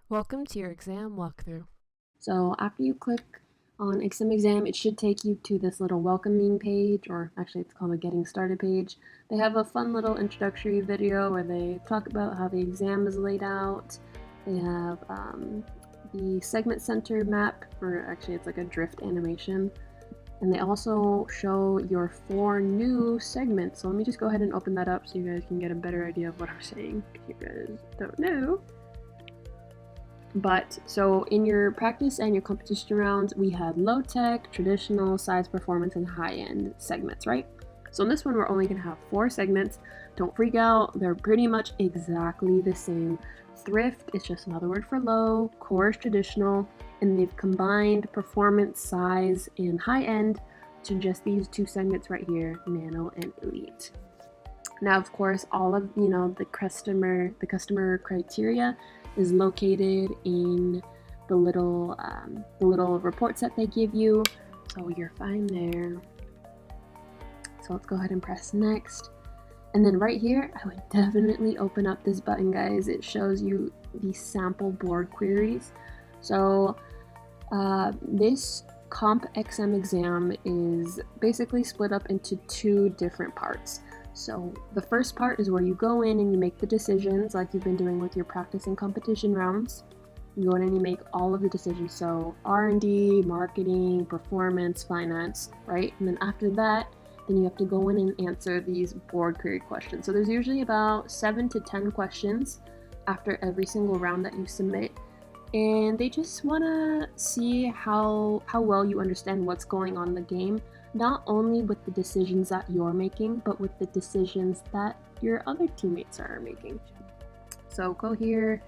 Welcome to your exam walkthrough. So after you click on exam, it should take you to this little welcoming page, or actually it's called a getting started page. They have a fun little introductory video where they talk about how the exam is laid out. They have the segment center map, or actually it's like a drift animation. And they also show your 4 new segments. So let me just go ahead and open that up so you guys can get a better idea of what I'm saying, if you guys don't know. But so in your practice and your competition rounds, we had low tech, traditional, size performance, and high end segments, right? So in this one, we're only going to have 4 segments. Don't freak out, they're pretty much exactly the same. Thrift is just another word for low, core is traditional, and they've combined performance, size, and high end to just these 2 segments right here, nano and elite. Now, of course, all of the customer criteria is located in the little reports that they give you. So you're fine there. So let's go ahead and press next. And then right here, I would definitely open up this button, guys. It shows you the sample board queries. So this Comp XM exam is basically split up into 2 different parts. So the first part is where you go in and you make the decisions like you've been doing with your practice and competition rounds. You go in and you make all of the decisions. So R&D, marketing, performance, finance, right? And then after that, then you have to go in and answer these board query questions. So there's usually about 7 to 10 questions after every single round that you submit. And they just want to see how well you understand what's going on in the game, not only with the decisions that you're making, but with the decisions that your other teammates are making. So go here,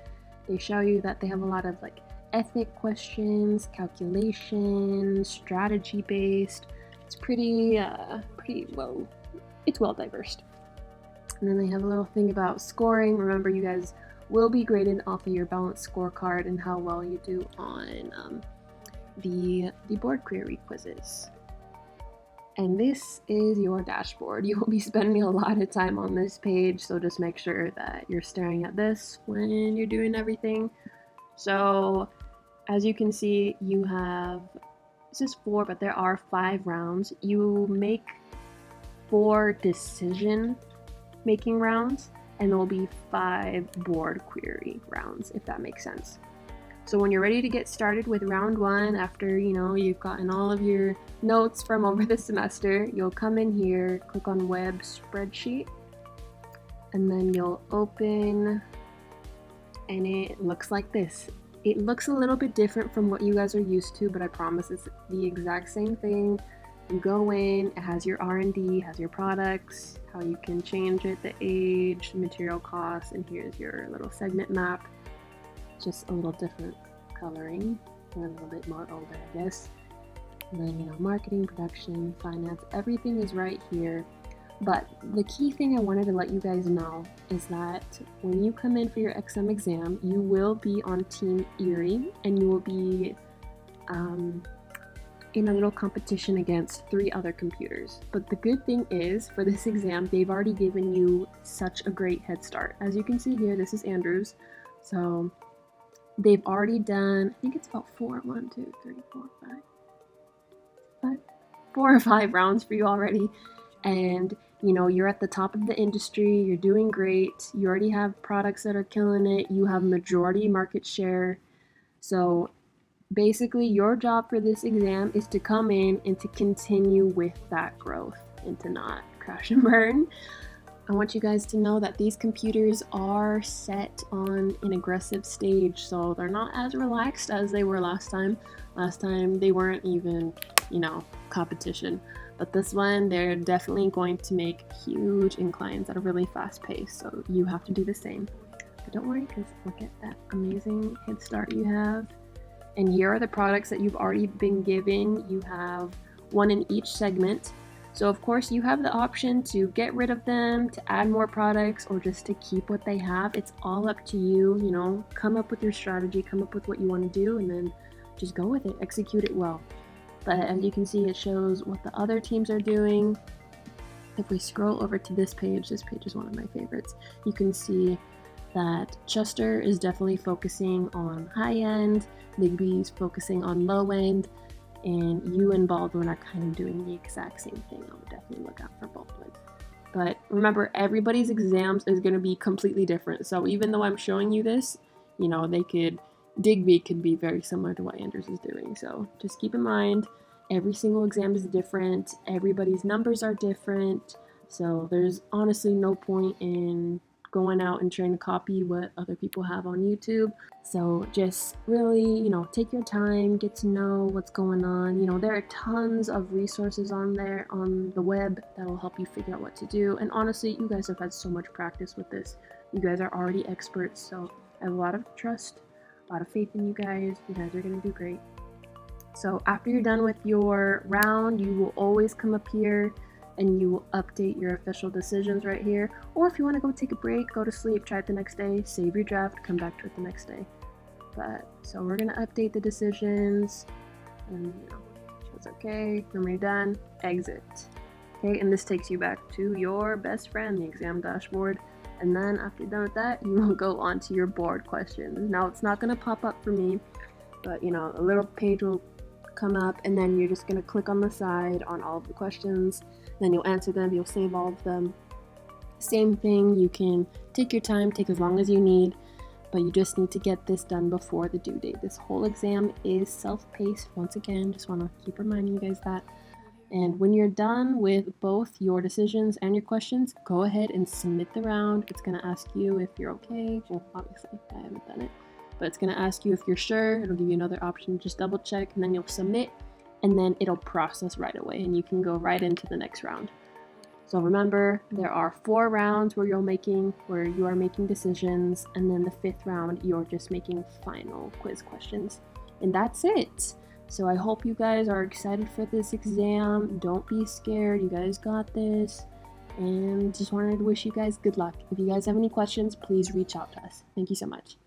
they show you that they have a lot of like ethic questions, calculation, strategy based. It's pretty well, it's well diverse. And then they have a little thing about scoring. Remember, you guys will be graded off of your balanced scorecard and how well you do on the board query quizzes. And this is your dashboard. You will be spending a lot of time on this page, so just make sure that you're staring at this when you're doing everything. So as you can see, you have, this is 4, but there are 5 rounds. You make 4 decision making rounds, and there will be 5 board query rounds, if that makes sense. So when you're ready to get started with round 1, after you've gotten all of your notes from over the semester, you'll come in here, click on web spreadsheet, and then you'll open, and it looks like this. It looks a little bit different from what you guys are used to, but I promise it's the exact same thing. You go in, it has your R&D, has your products, how you can change it, the age, material costs, and here's your little segment map. Just a little different coloring, or a little bit more older, I guess. And then, marketing, production, finance, everything is right here. But the key thing I wanted to let you guys know is that when you come in for your XM exam, you will be on Team Erie, and you will be in a little competition against 3 other computers. But the good thing is, for this exam, they've already given you such a great head start. As you can see here, this is Andrew's. So they've already done, I think it's about 4 or 5 rounds for you already. And you're at the top of the industry, you're doing great, you already have products that are killing it, you have majority market share. So basically, your job for this exam is to come in and to continue with that growth and to not crash and burn. I want you guys to know that these computers are set on an aggressive stage, so they're not as relaxed as they were last time. Last time they weren't even, competition. But this one, they're definitely going to make huge inclines at a really fast pace, so you have to do the same. But don't worry, because look at that amazing head start you have. And here are the products that you've already been given. You have 1 in each segment. So of course you have the option to get rid of them, to add more products, or just to keep what they have. It's all up to you, come up with your strategy, come up with what you want to do, and then just go with it, execute it well. But as you can see, it shows what the other teams are doing. If we scroll over to this page is one of my favorites. You can see that Chester is definitely focusing on high end, Bigby's focusing on low end, and you and Baldwin are kind of doing the exact same thing. I would definitely look out for Baldwin. But remember, everybody's exams is going to be completely different. So even though I'm showing you this, Digby could be very similar to what Anders is doing. So just keep in mind, every single exam is different. Everybody's numbers are different. So there's honestly no point in going out and trying to copy what other people have on YouTube. So just really, take your time, get to know what's going on. There are tons of resources on there on the web that will help you figure out what to do. And honestly, you guys have had so much practice with this. You guys are already experts, so I have a lot of trust, a lot of faith in you guys. You guys are going to do great. So after you're done with your round, you will always come up here and you will update your official decisions right here. Or if you want to go take a break, go to sleep, try it the next day, save your draft, come back to it the next day. So we're going to update the decisions, and it's okay. When you're done, exit. Okay, and this takes you back to your best friend, the exam dashboard. And then after you're done with that, you will go on to your board questions. Now it's not going to pop up for me, but a little page will come up, and then you're just going to click on the side on all of the questions. Then you'll answer them, you'll save all of them. Same thing, you can take your time, take as long as you need, but you just need to get this done before the due date. This whole exam is self-paced. Once again, just want to keep reminding you guys that. And when you're done with both your decisions and your questions, go ahead and submit the round. It's going to ask you if you're okay. Well, obviously, I haven't done it, but it's going to ask you if you're sure. It'll give you another option, just double check, and then you'll submit, and then it'll process right away, and you can go right into the next round. So remember, there are 4 rounds where you are making decisions, and then the 5th round, you're just making final quiz questions. And that's it. So I hope you guys are excited for this exam. Don't be scared. You guys got this. And just wanted to wish you guys good luck. If you guys have any questions, please reach out to us. Thank you so much.